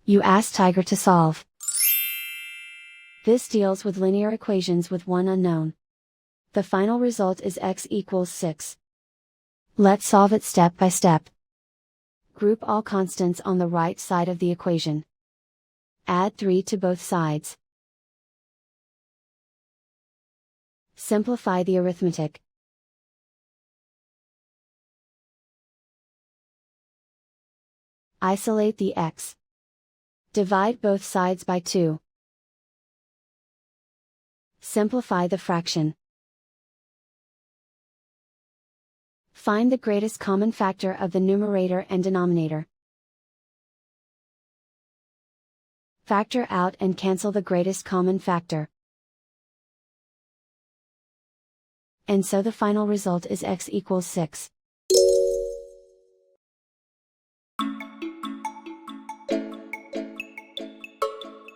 You ask Tiger to solve. This deals with linear equations with one unknown. The final result is x equals 6. Let's solve it step by step. Group all constants on the right side of the equation. Add 3 to both sides. Simplify the arithmetic. Isolate the x. Divide both sides by 2. Simplify the fraction. Find the greatest common factor of the numerator and denominator. Factor out and cancel the greatest common factor. And so the final result is x equals 6.